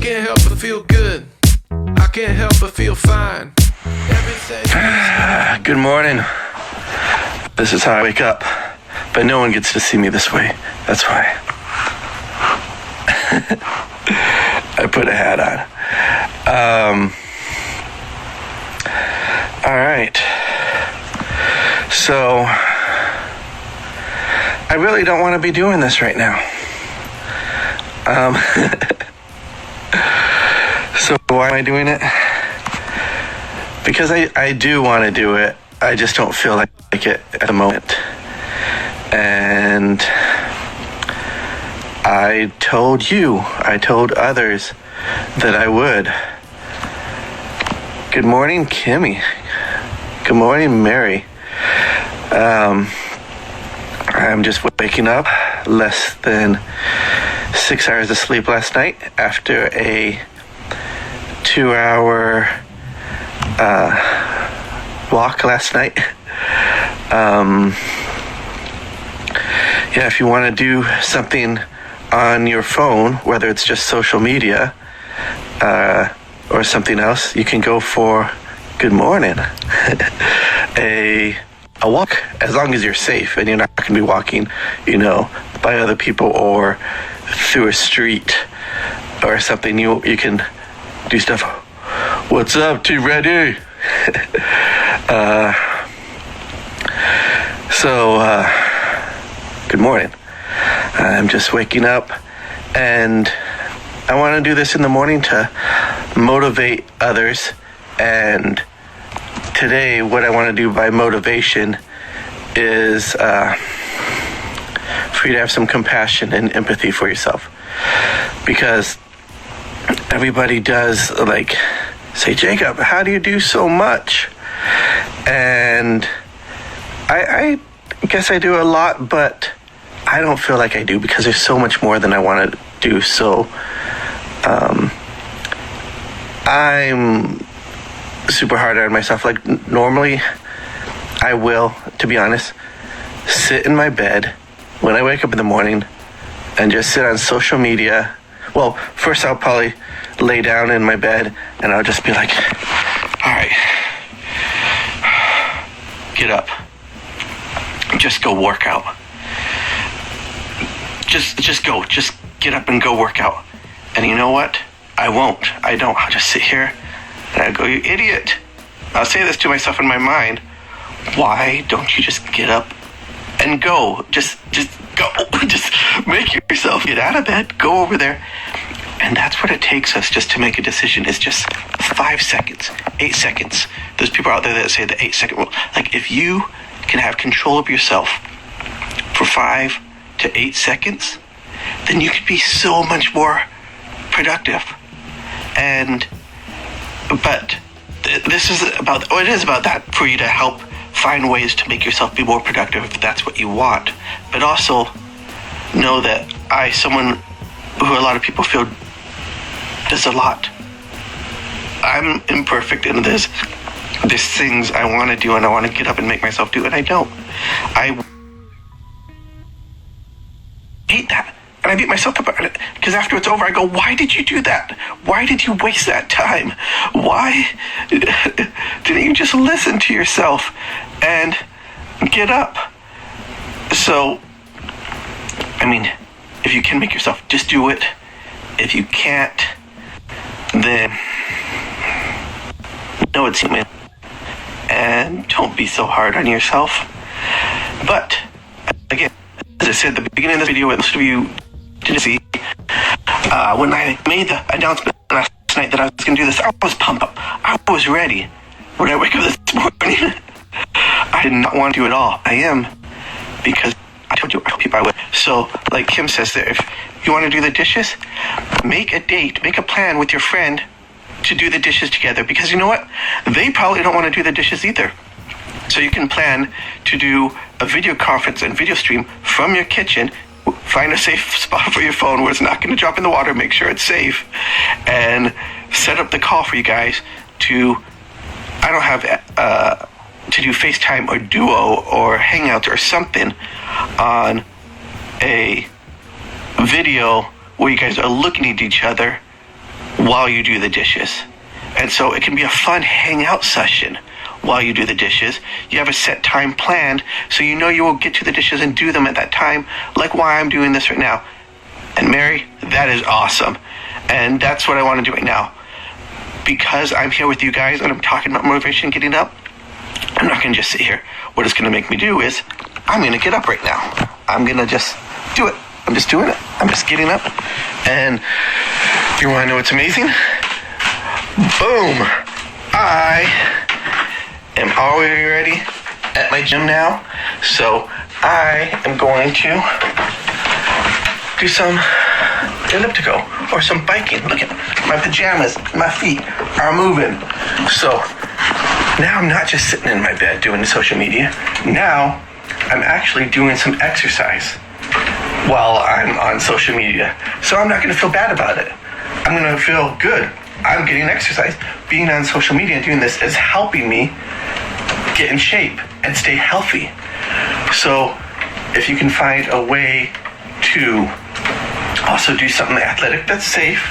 can't help but feel good. I can't help but feel fine. Good morning. This is how I wake up. But no one gets to see me this way. That's why. I put a hat on. Alright. So, I really don't want to be doing this right now. So why am I doing it? Because I do want to do it. I just don't feel like it at the moment. And I told others that I would. Good morning, Kimmy. Good morning, Mary. I'm just waking up, less than 6 hours of sleep last night after a 2-hour walk last night. Yeah, if you want to do something on your phone, whether it's just social media or something else, you can go for good morning. a walk, as long as you're safe and you're not going to be walking, by other people or through a street or something. You can do stuff. What's up, T-Ready? Good morning. I'm just waking up, and I want to do this in the morning to motivate others. And today, what I want to do by motivation is for you to have some compassion and empathy for yourself. Because everybody does, say, Jacob, how do you do so much? And I guess I do a lot, but I don't feel like I do because there's so much more than I want to do. So I'm super hard on myself. Normally I will, to be honest, sit in my bed when I wake up in the morning and just sit on social media. Well, first I'll probably lay down in my bed and I'll just be like, all right, get up, just go work out. Just get up and go work out. And you know what? I don't. I'll just sit here and I go, you idiot. I'll say this to myself in my mind. Why don't you just get up and go? Just go. Just make yourself get out of bed, go over there. And that's what it takes us just to make a decision. It's just 5 seconds, 8 seconds. There's people out there that say the 8-second rule. If you can have control of yourself for 5 to 8 seconds, then you could be so much more productive. But this is about, it is about that, for you to help find ways to make yourself be more productive if that's what you want. But also know that someone who a lot of people feel does a lot. I'm imperfect in this. There's things I want to do and I want to get up and make myself do, and I don't. I hate that. And I beat myself up about it, because after it's over, I go, why did you do that? Why did you waste that time? Why didn't you just listen to yourself and get up? So, if you can make yourself, just do it. If you can't, then know it's human. And don't be so hard on yourself. But, again, as I said at the beginning of this video, most of you didn't see, when I made the announcement last night that I was going to do this, I was pumped up. I was ready. When I wake up this morning, I did not want to do it all. I am, because I told people I would. So, like Kim says there, if you want to do the dishes, make a date, make a plan with your friend to do the dishes together. Because you know what? They probably don't want to do the dishes either. So you can plan to do a video conference and video stream from your kitchen. Find a safe spot for your phone where it's not going to drop in the water. Make sure it's safe. And set up the call for you guys to, to do FaceTime or Duo or Hangouts or something on a video where you guys are looking at each other while you do the dishes. And so it can be a fun hangout session while you do the dishes. You have a set time planned, so you know you will get to the dishes and do them at that time, like why I'm doing this right now. And Mary, that is awesome. And that's what I want to do right now. Because I'm here with you guys and I'm talking about motivation, getting up, I'm not going to just sit here. What it's going to make me do is I'm going to get up right now. I'm going to just do it. I'm just doing it. I'm just getting up. And you want to know what's amazing? Boom. I am already at my gym now. So I am going to do some elliptical or some biking. Look at my pajamas. My feet are moving. So now I'm not just sitting in my bed doing social media. Now I'm actually doing some exercise while I'm on social media. So I'm not going to feel bad about it. I'm going to feel good. I'm getting exercise. Being on social media and doing this is helping me get in shape and stay healthy. So if you can find a way to also do something athletic that's safe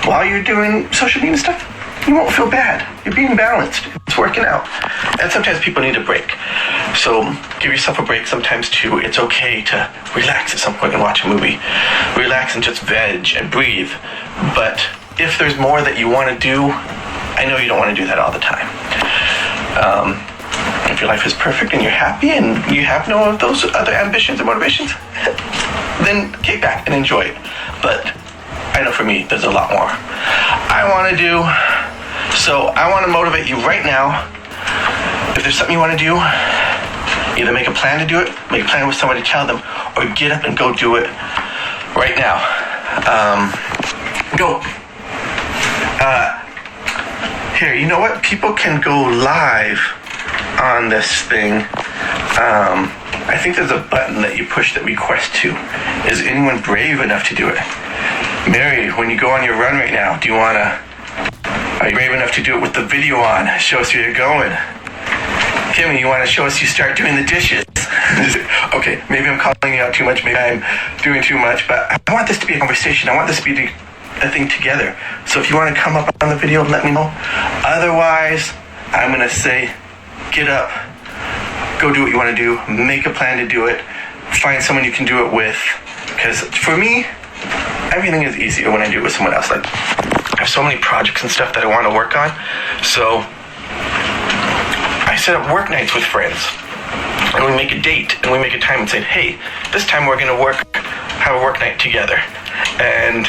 while you're doing social media stuff, you won't feel bad. You're being balanced. It's working out. And sometimes people need a break. So give yourself a break sometimes too. It's okay to relax at some point and watch a movie. Relax and just veg and breathe. But if there's more that you want to do, I know you don't want to do that all the time. If your life is perfect and you're happy and you have no of those other ambitions and motivations, then kick back and enjoy it. But I know for me, there's a lot more I want to do. So I want to motivate you right now. If there's something you want to do, either make a plan to do it, make a plan with somebody to tell them, or get up and go do it right now. Go. Here, you know what? People can go live on this thing. I think there's a button that you push that request to. Is anyone brave enough to do it? Mary, when you go on your run right now, are you brave enough to do it with the video on? Show us where you're going. Kimmy, you want to show us you start doing the dishes? Okay, maybe I'm calling you out too much. Maybe I'm doing too much. But I want this to be a conversation. I want this to be a thing together. So if you want to come up on the video, let me know. Otherwise, I'm going to say, get up. Go do what you want to do. Make a plan to do it. Find someone you can do it with. Because for me, everything is easier when I do it with someone else. Like, I have so many projects and stuff that I want to work on. So I set up work nights with friends. And we make a date and we make a time and say, hey, this time we're going to have a work night together. And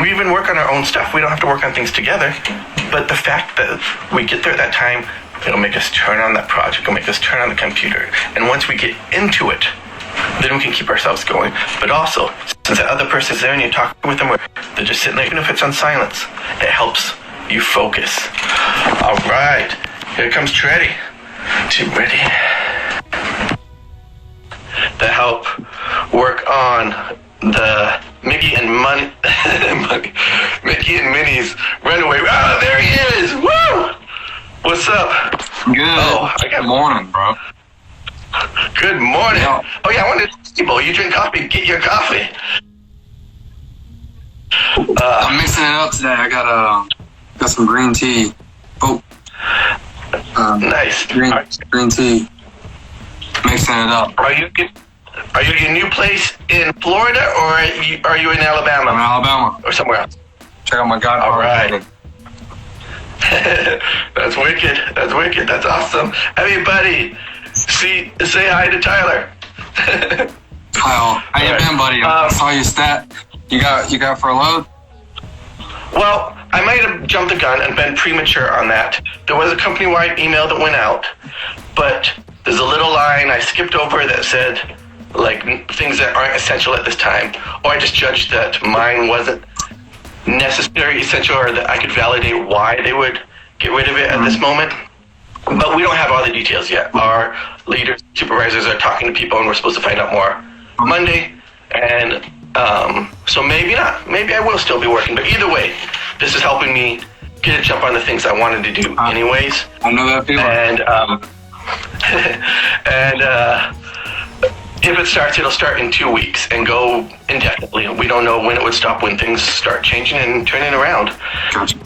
we even work on our own stuff. We don't have to work on things together. But the fact that we get there at that time, it'll make us turn on that project. It'll make us turn on the computer. And once we get into it, then we can keep ourselves going. But also, since that other person's there and you're talking with them, or they're just sitting there, even if it's on silence, it helps you focus. All right, here comes Treddy. Ready to help work on the Mickey and Mickey and Minnie's runaway. Oh, there he is! Woo! What's up? Good. Good morning, bro. Good morning. Yeah. Oh yeah, I wanted to see, you drink coffee. Get your coffee. I'm mixing it up today. I got some green tea. Nice. Green tea. Mixing it up. Are you at your new place in Florida or are you in Alabama? I'm in Alabama. Or somewhere else? Check out my guy. All right. That's wicked. That's wicked. That's awesome. Everybody, say hi to Tyler. Kyle, how you been, buddy? I saw your stat. You got for a load? Well, I might have jumped the gun and been premature on that. There was a company-wide email that went out, but there's a little line I skipped over that said, like, things that aren't essential at this time, or I just judged that mine wasn't necessary, essential, or that I could validate why they would get rid of it at this moment. But we don't have all the details yet. Our leaders, supervisors are talking to people, and we're supposed to find out more Monday, and so maybe not. Maybe I will still be working, but either way, this is helping me get a jump on the things I wanted to do anyways. I know that feeling. And if it starts, it'll start in 2 weeks and go indefinitely. We don't know when it would stop, when things start changing and turning around. Gotcha.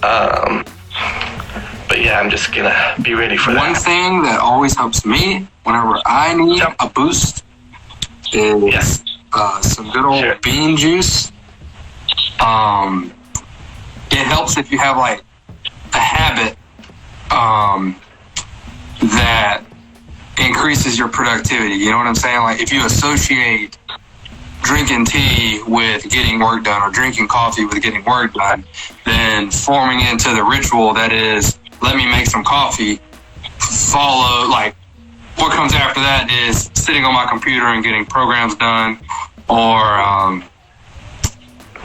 But yeah, I'm just gonna be ready for that. One thing that always helps me whenever I need a boost is some good old bean juice. It helps if you have like a habit that increases your productivity. You know what I'm saying? Like if you associate drinking tea with getting work done or drinking coffee with getting work done, then forming into the ritual that is, let me make some coffee, follow, like what comes after that is sitting on my computer and getting programs done. Or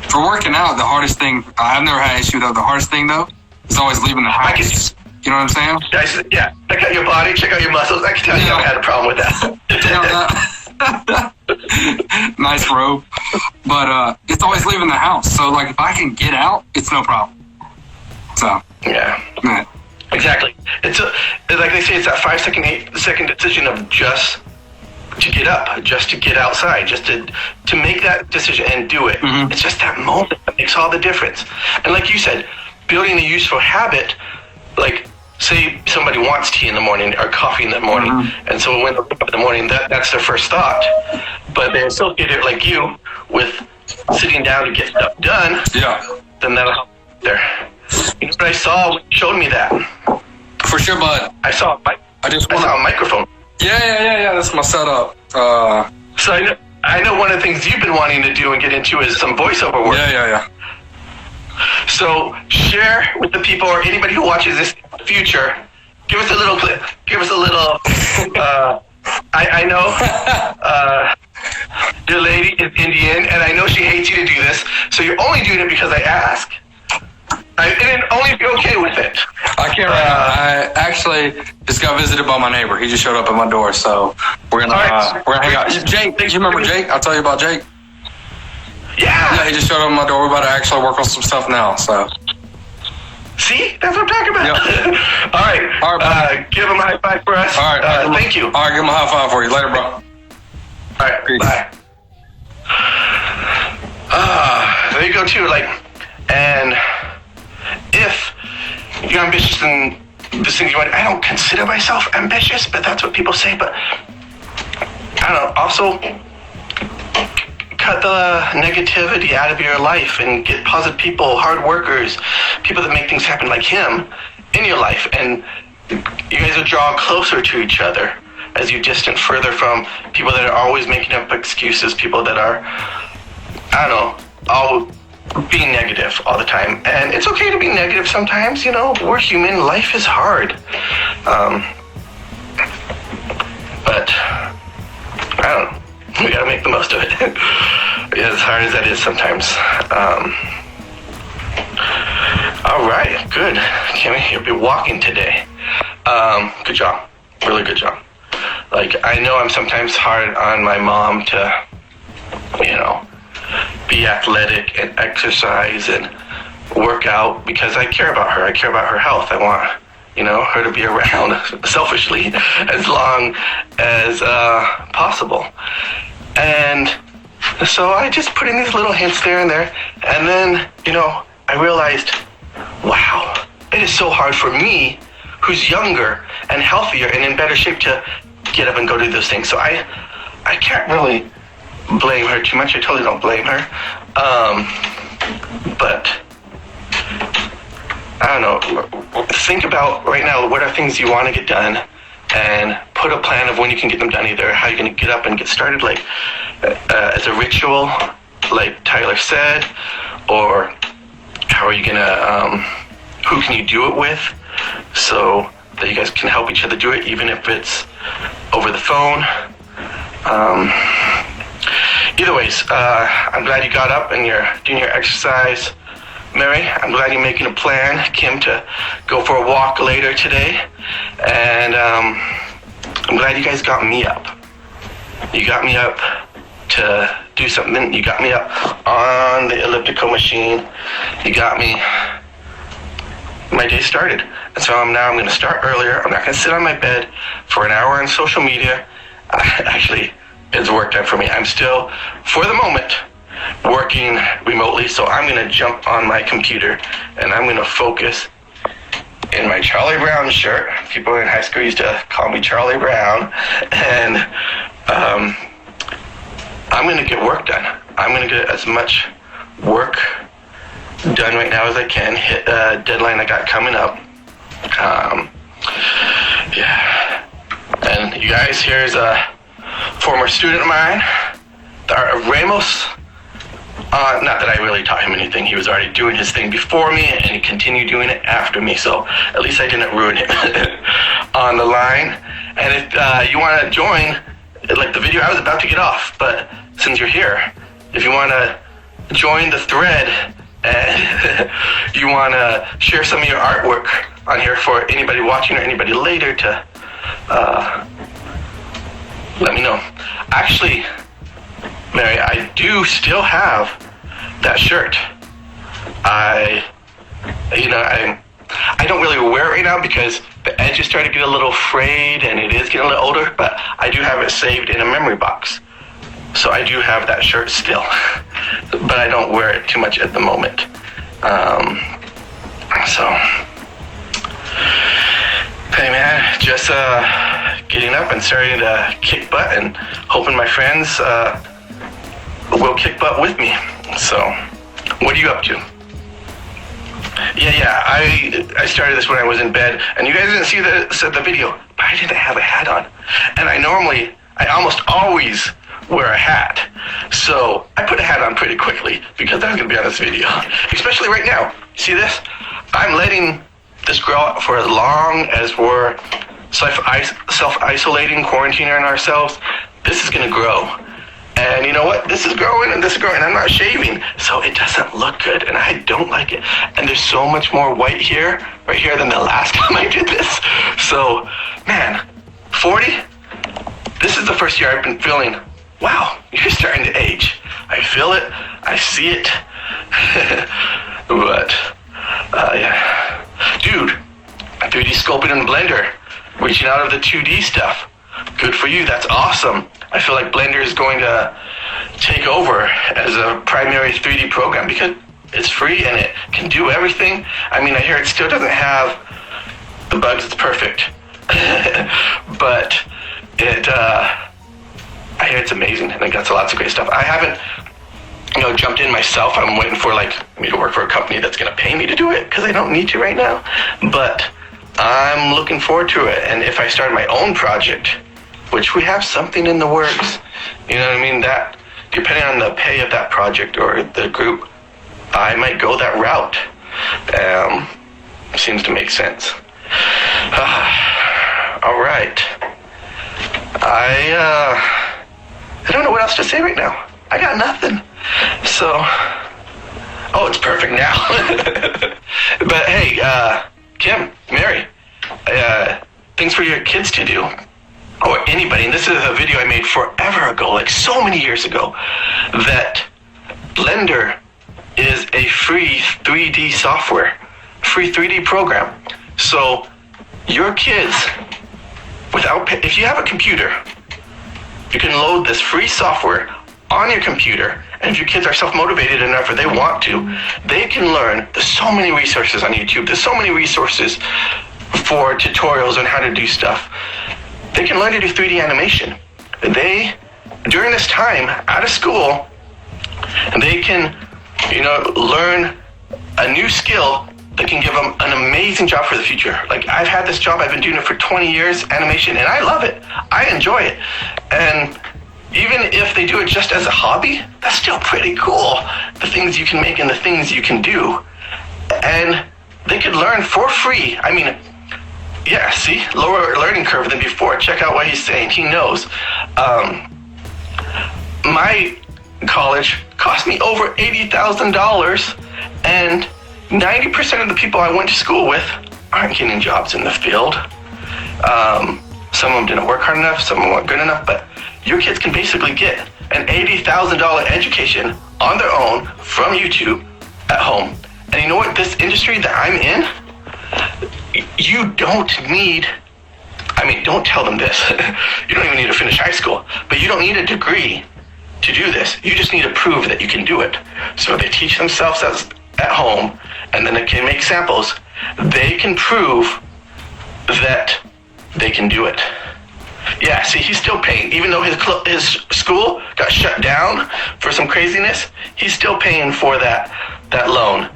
for working out, the hardest thing, I've never had an issue though, the hardest thing though is always leaving the house. You know what I'm saying? Yeah, check out your body, check out your muscles. I can tell you I had a problem with that. Nice robe. But it's always leaving the house. So like if I can get out, it's no problem. So yeah. Exactly. It's like they say, it's that 5 second, 8 second decision of just to get up, just to get outside, just to make that decision and do it. Mm-hmm. It's just that moment that makes all the difference. And like you said, building a useful habit, like say somebody wants tea in the morning or coffee in the morning, and so when they wake up in the morning, that's their first thought. But they associate it like you with sitting down to get stuff done. Yeah. Then that'll help there. You know what I saw when you showed me that? For sure, bud. I saw a microphone. Yeah. That's my setup. So I know one of the things you've been wanting to do and get into is some voiceover work. Yeah. So share with the people or anybody who watches this in the future. Give us a little clip. Give us a little. I know your lady is Indian, and I know she hates you to do this. So you're only doing it because I ask. And only if you're okay with it. I can't right now. I actually just got visited by my neighbor. He just showed up at my door, so we're gonna hang out. Jake, you remember Jake? I'll tell you about Jake. Yeah, he just showed up at my door. We're about to actually work on some stuff now. So. See, that's what I'm talking about. Yep. All right. Give him a high five for us. All right. Thank you. All right, give him a high five for you. Later, bro. All right. Peace. Bye. There you go too. And if you're ambitious in the things you want, I don't consider myself ambitious, but that's what people say. But I don't know. Also, cut the negativity out of your life and get positive people, hard workers, people that make things happen like him in your life. And you guys will draw closer to each other as you distance further from people that are always making up excuses, people that are, I don't know, all being negative all the time. And it's okay to be negative sometimes, you know, we're human, life is hard. But I don't know. We gotta make the most of it. As hard as that is sometimes. All right, good. Kimmy, you'll be walking today. Good job. Really good job. I know I'm sometimes hard on my mom to, you know, be athletic and exercise and work out because I care about her. I care about her health. I want, you know, her to be around selfishly as long as possible. And so I just put in these little hints there and there. And then, you know, I realized, wow, it is so hard for me, who's younger and healthier and in better shape, to get up and go do those things. So I can't really blame her too much. I totally don't blame her. But I don't know. Think about right now, what are things you want to get done, and put a plan of when you can get them done, either how you're going to get up and get started, as a ritual, like Tyler said, or how are you going to, who can you do it with, so that you guys can help each other do it, even if it's over the phone. Either ways, I'm glad you got up and you're doing your exercise. Mary, I'm glad you're making a plan, Kim, to go for a walk later today. And I'm glad you guys got me up. You got me up to do something. You got me up on the elliptical machine. You got me. My day started. And so I'm going to start earlier. I'm not going to sit on my bed for an hour on social media. Actually, is work time for me. I'm still, for the moment, working remotely, so I'm going to jump on my computer and I'm going to focus in my Charlie Brown shirt. People in high school used to call me Charlie Brown. And I'm going to get work done. I'm going to get as much work done right now as I can, hit a deadline I got coming up. Yeah. And you guys, here's a former student of mine, the Art of Ramos. Not that I really taught him anything. He was already doing his thing before me, and he continued doing it after me. So at least I didn't ruin it on the line. And if you want to join, like the video, I was about to get off, but since you're here, if you want to join the thread and you want to share some of your artwork on here for anybody watching or anybody later to let me know. Actually, Mary, I do still have that shirt. I don't really wear it right now because the edges start to get a little frayed and it is getting a little older, but I do have it saved in a memory box. So I do have that shirt still, but I don't wear it too much at the moment. Hey man, just getting up and starting to kick butt and hoping my friends will kick butt with me. So, what are you up to? Yeah, I started this when I was in bed, and you guys didn't see the video, but I didn't have a hat on. And I almost always wear a hat. So, I put a hat on pretty quickly, because I was going to be on this video. Especially right now. See this? I'm letting this grow out for as long as we're self-isolating, quarantining ourselves. This is going to grow. And you know what? This is growing and this is growing. I'm not shaving, so it doesn't look good, and I don't like it. And there's so much more white here, right here, than the last time I did this. So, man, 40? This is the first year I've been feeling, wow, you're starting to age. I feel it. I see it. But, yeah. Dude, 3D sculpting in Blender. Reaching out of the 2D stuff. Good for you. That's awesome. I feel like Blender is going to take over as a primary 3D program because it's free and it can do everything. I mean, I hear it still doesn't have the bugs. It's perfect. But I hear it's amazing and it got lots of great stuff. I haven't, jumped in myself. I'm waiting for me to work for a company that's going to pay me to do it because I don't need to right now. But I'm looking forward to it. And if I start my own project, which we have something in the works, you know what I mean? That, depending on the pay of that project or the group, I might go that route. Seems to make sense. All right. I don't know what else to say right now. I got nothing. So, it's perfect now. But hey, Kim, Mary, things for your kids to do. Or anybody, and this is a video I made forever ago, so many years ago, that Blender is a free 3D software, free 3D program. So your kids, if you have a computer, you can load this free software on your computer, and if your kids are self-motivated enough or they want to, they can learn. There's so many resources on YouTube. There's so many resources for tutorials on how to do stuff. They can learn to do 3D animation. During this time, out of school, they can, learn a new skill that can give them an amazing job for the future. I've had this job, I've been doing it for 20 years, animation, and I love it. I enjoy it. And even if they do it just as a hobby, that's still pretty cool. The things you can make and the things you can do. And they could learn for free. I mean, yeah, see? Lower learning curve than before. Check out what he's saying. He knows. My college cost me over $80,000, and 90% of the people I went to school with aren't getting jobs in the field. Some of them didn't work hard enough, some of them weren't good enough, but your kids can basically get an $80,000 education on their own from YouTube at home. And you know what? This industry that I'm in, you don't need I mean, don't tell them this. You don't even need to finish high school, but you don't need a degree to do this. You just need to prove that you can do it. So they teach themselves at home, and then they can make samples. They can prove that they can do it. Yeah, see, he's still paying. Even though his school got shut down for some craziness, he's still paying for that loan.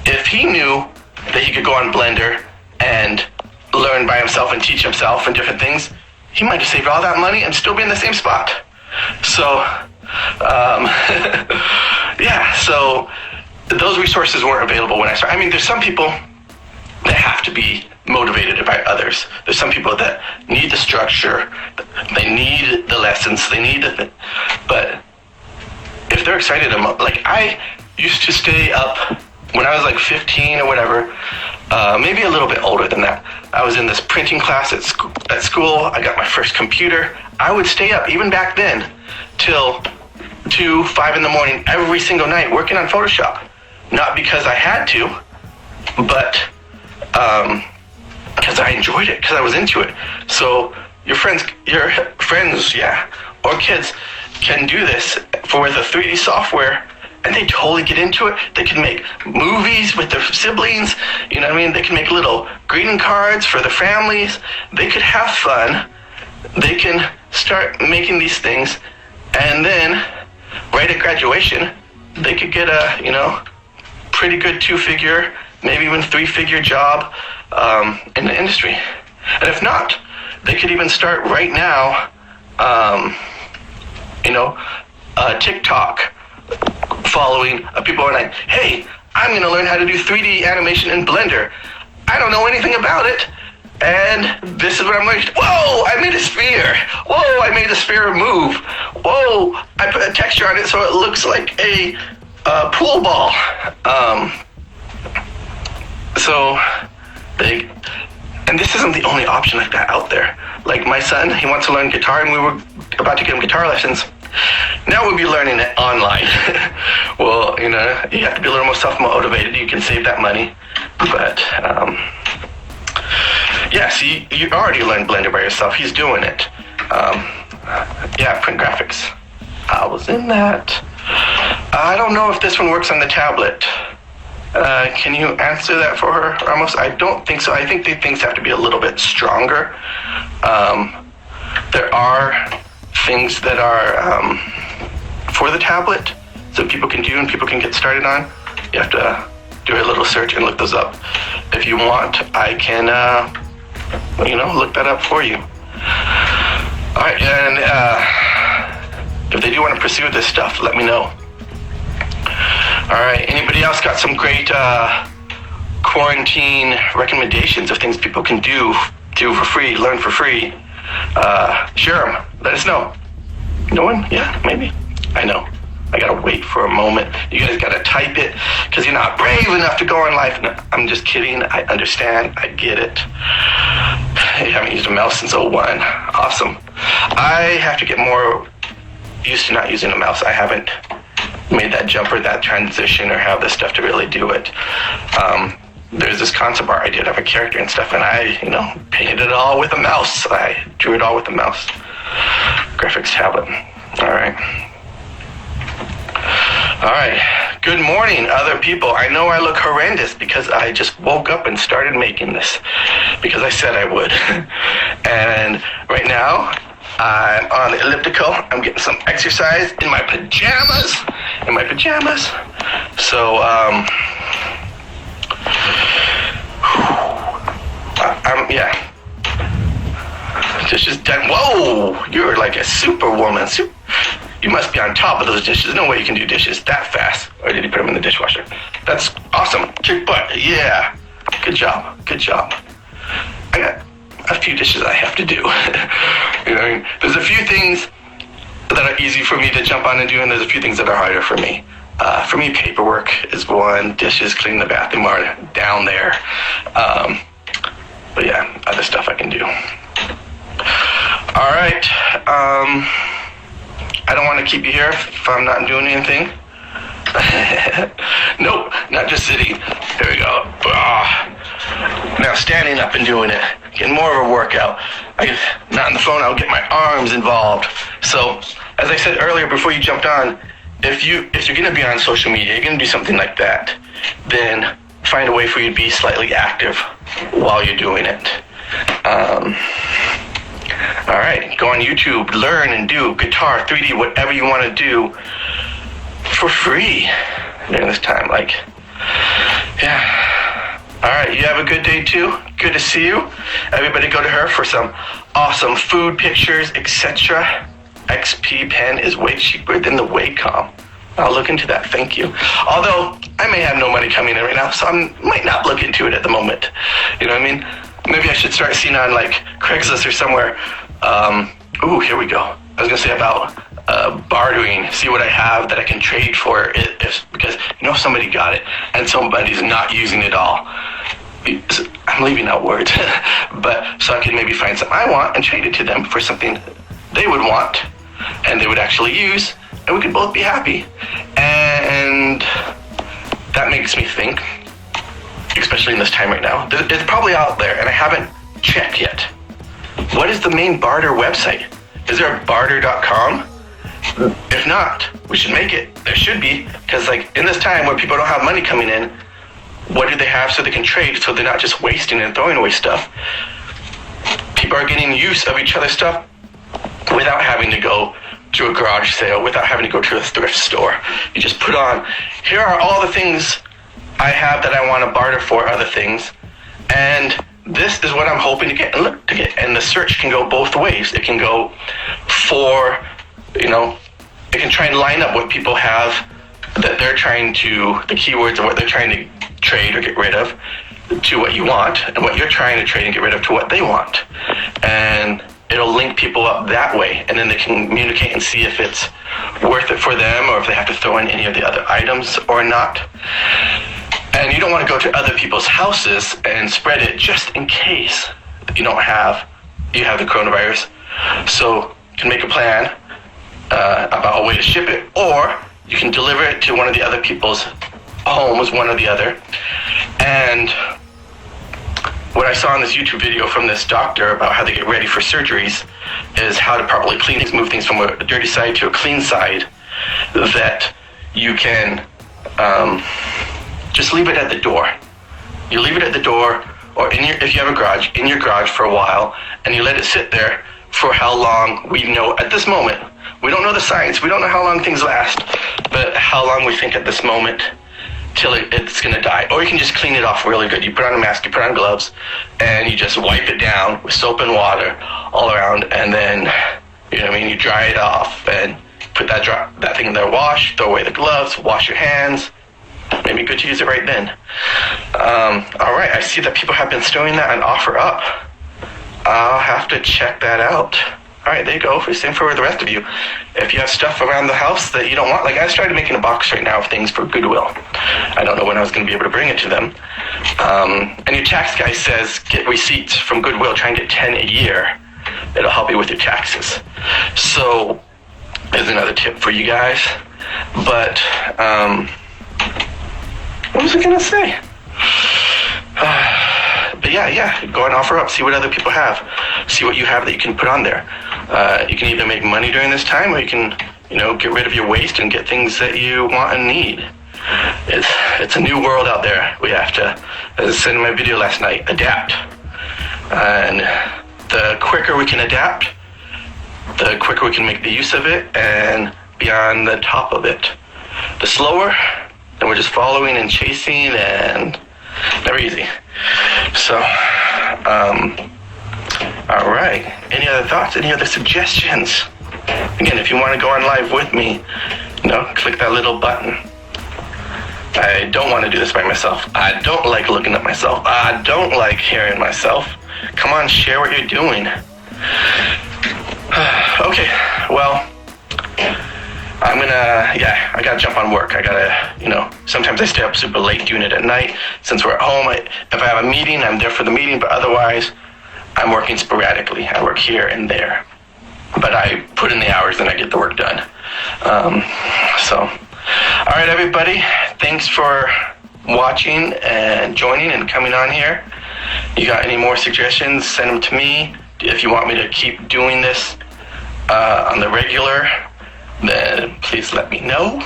If he knew that he could go on Blender and learn by himself and teach himself and different things, he might have saved all that money and still be in the same spot. So, yeah, so those resources weren't available when I started. I mean, there's some people that have to be motivated by others. There's some people that need the structure, they need the lessons, they need the, but if they're excited, like I used to stay up when I was like 15 or whatever, maybe a little bit older than that. I was in this printing class at school. I got my first computer. I would stay up even back then till 2, 5 in the morning every single night working on Photoshop. Not because I had to, but because I enjoyed it, because I was into it. So your friends, yeah, or kids can do this for the 3D software, and they totally get into it. They can make movies with their siblings, you know what I mean? They can make little greeting cards for their families. They could have fun. They can start making these things, and then right at graduation, they could get a, pretty good 2-figure, maybe even 3-figure job in the industry. And if not, they could even start right now, TikTok, following people are like, hey, I'm going to learn how to do 3D animation in Blender. I don't know anything about it. And this is what I'm learning. Whoa, I made a sphere. Whoa, I made the sphere move. Whoa, I put a texture on it so it looks like a pool ball. And this isn't the only option like that out there. Like my son, he wants to learn guitar, and we were about to give him guitar lessons. Now we'll be learning it online. Well, you have to be a little more self-motivated. You can save that money. But, yeah, see, you already learned Blender by yourself. He's doing it. Yeah, print graphics. I was in that. I don't know if this one works on the tablet. Can you answer that for her, Ramos? I don't think so. I think the things have to be a little bit stronger. There are things that are for the tablet so people can do and people can get started on. You have to do a little search and look those up. If you want, I can, look that up for you. All right, and if they do want to pursue this stuff, let me know. All right, anybody else got some great quarantine recommendations of things people can do for free, learn for free? Share them. Let us know. No one? Yeah, maybe. I know. I gotta wait for a moment. You guys gotta type it because you're not brave enough to go on live. No, I'm just kidding. I understand. I get it. I haven't used a mouse since 01. Awesome. I have to get more used to not using a mouse. I haven't made that jump or that transition or have the stuff to really do it. There's this concept art I did of a character and stuff, and I, painted it all with a mouse. I drew it all with a mouse. Graphics tablet. All right. Good morning, other people. I know I look horrendous because I just woke up and started making this because I said I would. And right now, I'm on the elliptical. I'm getting some exercise in my pajamas. So, yeah. Dishes done. Whoa, you're like a superwoman. You must be on top of those dishes. No way you can do dishes that fast. Or did you put them in the dishwasher? That's awesome. Kick butt. Yeah. Good job. I got a few dishes I have to do. There's a few things that are easy for me to jump on and do, and there's a few things that are harder for me. For me, paperwork is one. Dishes, cleaning the bathroom are down there. But yeah, other stuff I can do. All right. I don't want to keep you here if I'm not doing anything. Nope, not just sitting. There we go. Now standing up and doing it. getting more of a workout. Not on the phone, I'll get my arms involved. So, as I said earlier before you jumped on, if you're going to be on social media, you're going to do something like that, then find a way for you to be slightly active while you're doing it. All right, go on YouTube, learn and do guitar, 3D, whatever you want to do for free during this time. All right, you have a good day too. Good to see you. Everybody go to her for some awesome food pictures, etc. XP pen is way cheaper than the Wacom. I'll look into that, thank you. Although, I may have no money coming in right now, so I might not look into it at the moment. You know what I mean? Maybe I should start seeing on Craigslist or somewhere. Here we go. I was gonna say about bartering, see what I have that I can trade for it, because somebody got it and somebody's not using it all. I'm leaving out words, but so I can maybe find something I want and trade it to them for something they would want and they would actually use, and we could both be happy. And that makes me think, especially in this time right now, it's probably out there and I haven't checked yet. What is the main barter website? Is there a barter.com? If not, we should make it. There should be, because in this time where people don't have money coming in, what do they have so they can trade, so they're not just wasting and throwing away stuff? People are getting use of each other's stuff without having to go to a garage sale, without having to go to a thrift store. You just put on, here are all the things I have that I want to barter for other things, and this is what I'm hoping to get and look to get. And the search can go both ways. It can go for, it can try and line up what people have that they're trying to, the keywords of what they're trying to trade or get rid of, to what you want, and what you're trying to trade and get rid of to what they want. And it'll link people up that way, and then they can communicate and see if it's worth it for them or if they have to throw in any of the other items or not. And you don't want to go to other people's houses and spread it just in case you have the coronavirus. So you can make a plan about a way to ship it, or you can deliver it to one of the other people's homes, one or the other. And what I saw in this YouTube video from this doctor about how they get ready for surgeries is how to properly clean things, move things from a dirty side to a clean side, that you can just leave it at the door. You leave it at the door, or if you have a garage, in your garage for a while, and you let it sit there for how long we know at this moment. We don't know the science, we don't know how long things last, but how long we think at this moment till it's gonna die. Or you can just clean it off really good. You put on a mask, you put on gloves, and you just wipe it down with soap and water all around, and then, you dry it off, and put that thing in there, wash, throw away the gloves, wash your hands. Maybe good to use it right then. All right, I see that people have been storing that on OfferUp. I'll have to check that out. All right, there you go. Same for the rest of you. If you have stuff around the house that you don't want, I started making a box right now of things for Goodwill. I don't know when I was going to be able to bring it to them. And your tax guy says get receipts from Goodwill. Try and get 10 a year. It'll help you with your taxes. So there's another tip for you guys. But what was I going to say? But yeah, go on OfferUp, see what other people have. See what you have that you can put on there. You can either make money during this time, or you can, get rid of your waste and get things that you want and need. It's a new world out there. We have to, as I said in my video last night, adapt. And the quicker we can adapt, the quicker we can make the use of it and be on the top of it. The slower, then we're just following and chasing, and never easy. So, all right. Any other thoughts? Any other suggestions? Again, if you want to go on live with me, click that little button. I don't want to do this by myself. I don't like looking at myself. I don't like hearing myself. Come on, share what you're doing. Okay, well, I gotta jump on work. I gotta, sometimes I stay up super late doing it at night. Since we're at home, if I have a meeting, I'm there for the meeting, but otherwise, I'm working sporadically. I work here and there. But I put in the hours and I get the work done. All right, everybody, thanks for watching and joining and coming on here. you got any more suggestions, send them to me. If you want me to keep doing this on the regular, then please let me know,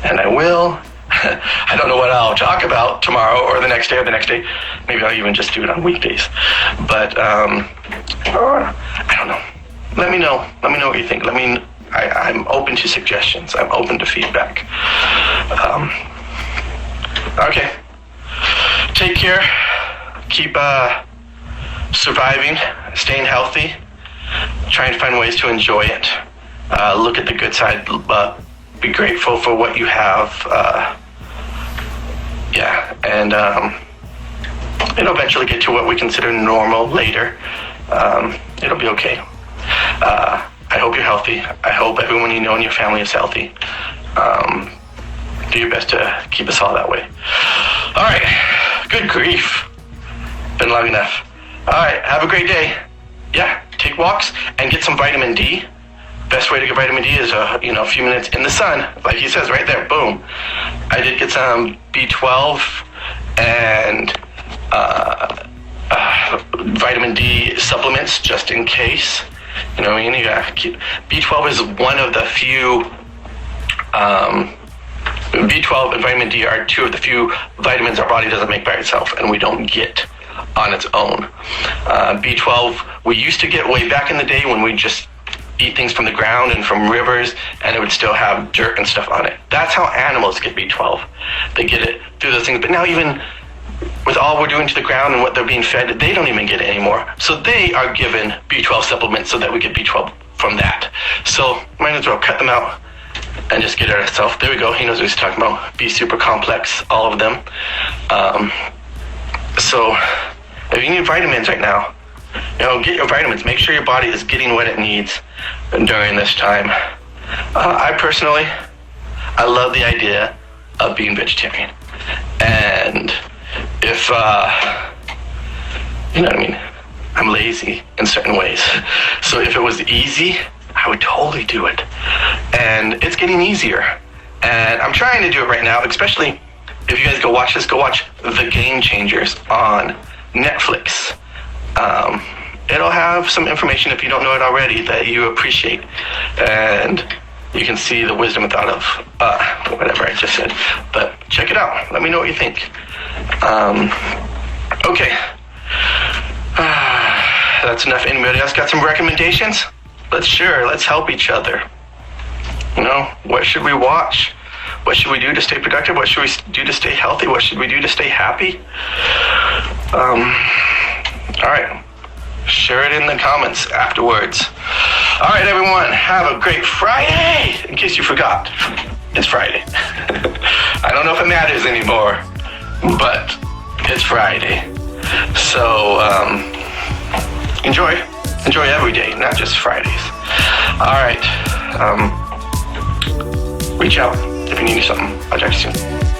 and I will. I don't know what I'll talk about tomorrow or the next day or the next day. Maybe I'll even just do it on weekdays. But I don't know. Let me know. Let me know what you think. I'm open to suggestions. I'm open to feedback. Okay. Take care. Keep surviving, staying healthy. Trying to find ways to enjoy it. Look at the good side. Be grateful for what you have. And it'll eventually get to what we consider normal later. It'll be okay. I hope you're healthy. I hope everyone you know in your family is healthy. Do your best to keep us all that way. All right. Good grief. Been long enough. All right. Have a great day. Yeah. Take walks and get some vitamin D. Best way to get vitamin D is a few minutes in the sun, like he says right there. Boom. I did get some B12 and vitamin D supplements just in case. You know what I mean? You gotta keep, B12 is one of the few. B12 and vitamin D are two of the few vitamins our body doesn't make by itself, and we don't get on its own. B12 we used to get way back in the day when we just eat things from the ground and from rivers, and it would still have dirt and stuff on it. That's how animals get B12. They get it through those things. But now even with all we're doing to the ground and what they're being fed, they don't even get it anymore. So they are given B12 supplements so that we get B12 from that. So might as well cut them out and just get it ourselves. There we go. He knows what he's talking about. B super complex, all of them. So if you need vitamins right now, get your vitamins. Make sure your body is getting what it needs during this time. I personally love the idea of being vegetarian. And if, you know what I mean, I'm lazy in certain ways. So if it was easy, I would totally do it. And it's getting easier. And I'm trying to do it right now, especially if you guys go watch this, go watch The Game Changers on Netflix. It'll have some information, if you don't know it already, that you appreciate. And you can see the wisdom without of whatever I just said. But check it out. Let me know what you think. Okay. That's enough. Anybody else got some recommendations? Let's help each other. What should we watch? What should we do to stay productive? What should we do to stay healthy? What should we do to stay happy? All right. Share it in the comments afterwards. All right, everyone. Have a great Friday. In case you forgot, it's Friday. I don't know if it matters anymore, but it's Friday. So enjoy every day, not just Fridays. All right. Reach out if you need something. I'll talk to you soon.